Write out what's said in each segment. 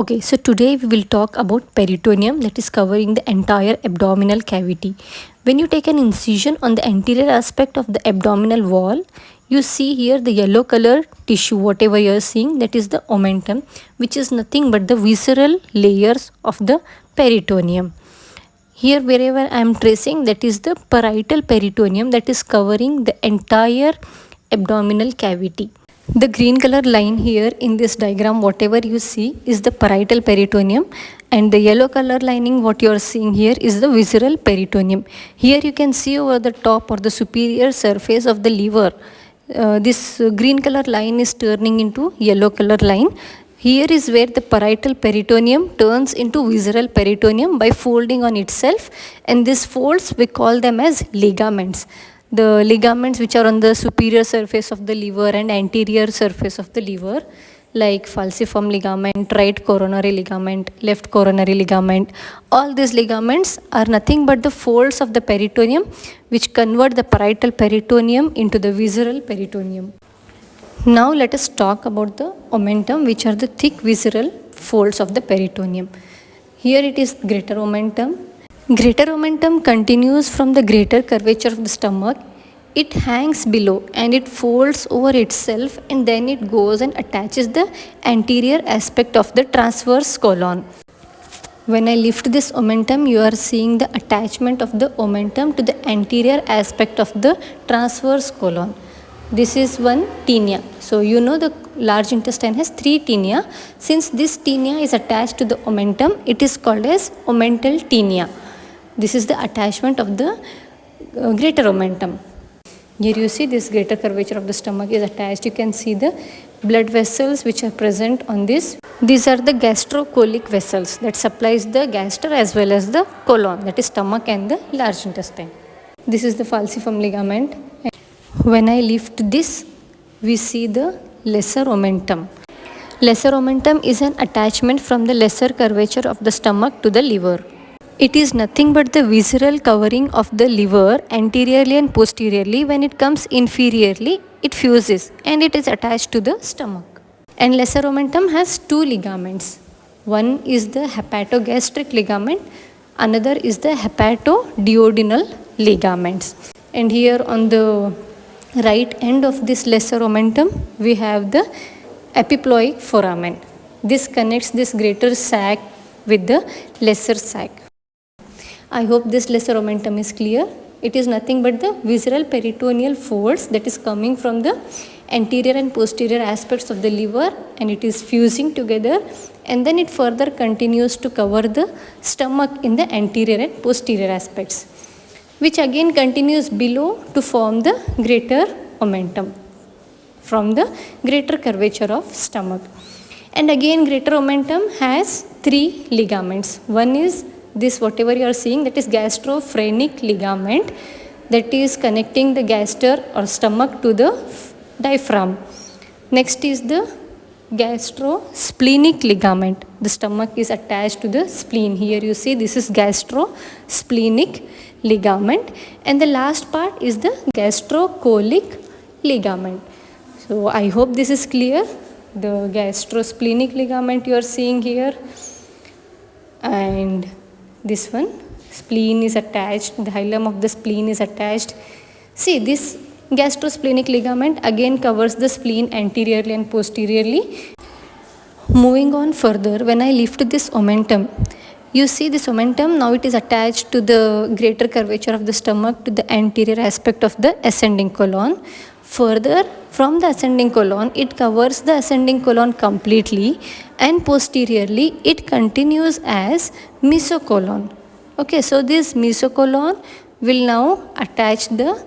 Okay, so today we will talk about peritoneum, that is covering the entire abdominal cavity. When you take an incision on the anterior aspect of the abdominal wall, you see here the yellow color tissue, whatever you are seeing, that is the omentum, which is nothing but the visceral layers of the peritoneum. Here wherever I am tracing, that is the parietal peritoneum, that is covering the entire abdominal cavity. The green color line here in this diagram, whatever you see, is the parietal peritoneum, and the yellow color lining what you are seeing here is the visceral peritoneum. Here you can see over the top or the superior surface of the liver, this green color line is turning into yellow color line. Here is where the parietal peritoneum turns into visceral peritoneum by folding on itself, and these folds we call them as ligaments. The ligaments which are on the superior surface of the liver and anterior surface of the liver, like falciform ligament, right coronary ligament, left coronary ligament, all these ligaments are nothing but the folds of the peritoneum which convert the parietal peritoneum into the visceral peritoneum. Now let us talk about the omentum, which are the thick visceral folds of the peritoneum. Here it is greater omentum. Greater omentum continues from the greater curvature of the stomach. It hangs below and it folds over itself, and then it goes and attaches the anterior aspect of the transverse colon. When I lift this omentum, you are seeing the attachment of the omentum to the anterior aspect of the transverse colon. This is one tinea. So you know the large intestine has 3 tinea. Since this tinea is attached to the omentum, it is called as omental tinea. This is the attachment of the greater omentum. Here you see this greater curvature of the stomach is attached. You can see the blood vessels which are present on this. These are the gastrocolic vessels that supplies the gaster as well as the colon, that is stomach and the large intestine. This is the falciform ligament. When I lift this, we see the lesser omentum. Lesser omentum is an attachment from the lesser curvature of the stomach to the liver. It is nothing but the visceral covering of the liver anteriorly and posteriorly. When it comes inferiorly, it fuses and it is attached to the stomach. And lesser omentum has 2 ligaments. One is the hepatogastric ligament, another is the hepatoduodenal ligaments. And here on the right end of this lesser omentum, we have the epiploic foramen. This connects this greater sac with the lesser sac. I hope this lesser omentum is clear. It is nothing but the visceral peritoneal folds that is coming from the anterior and posterior aspects of the liver, and it is fusing together, and then it further continues to cover the stomach in the anterior and posterior aspects, which again continues below to form the greater omentum from the greater curvature of stomach. And again greater omentum has 3 ligaments. One is this whatever you are seeing, that is gastrophrenic ligament, that is connecting the gaster or stomach to the diaphragm. Next is the gastrosplenic ligament. The stomach is attached to the spleen. Here you see this is gastrosplenic ligament, and the last part is the gastrocolic ligament. So I hope this is clear. The gastrosplenic ligament you are seeing here, and this one, spleen is attached, the hilum of the spleen is attached. See, this gastrosplenic ligament again covers the spleen anteriorly and posteriorly. Moving on further, when I lift this omentum, you see this omentum, now it is attached to the greater curvature of the stomach to the anterior aspect of the ascending colon. Further, from the ascending colon, it covers the ascending colon completely, and posteriorly it continues as mesocolon. Okay, so this mesocolon will now attach the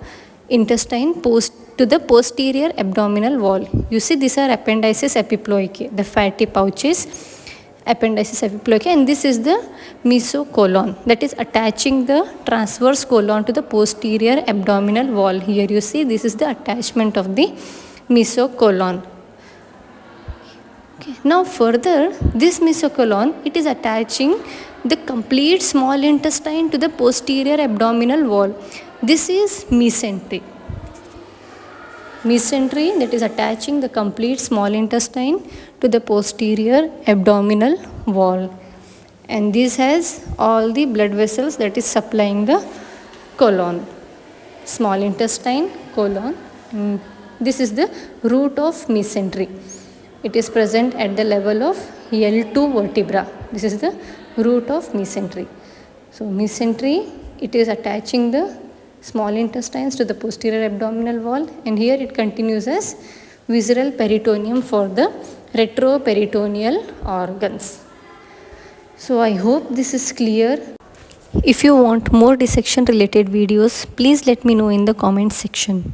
intestine to the posterior abdominal wall. You see these are appendices epiploicae, the fatty pouches, appendices epiploicae, and this is the mesocolon that is attaching the transverse colon to the posterior abdominal wall. Here you see this is the attachment of the mesocolon. Okay. Now further, this mesocolon, it is attaching the complete small intestine to the posterior abdominal wall. This is mesentery. Mesentery, that is attaching the complete small intestine to the posterior abdominal wall, and this has all the blood vessels that is supplying the colon, small intestine, colon. This is the root of mesentery. It is present at the level of L2 vertebra. This is the root of mesentery. So mesentery, it is attaching the small intestines to the posterior abdominal wall, and here it continues as visceral peritoneum for the retroperitoneal organs. So I hope this is clear. If you want more dissection related videos, please let me know in the comment section.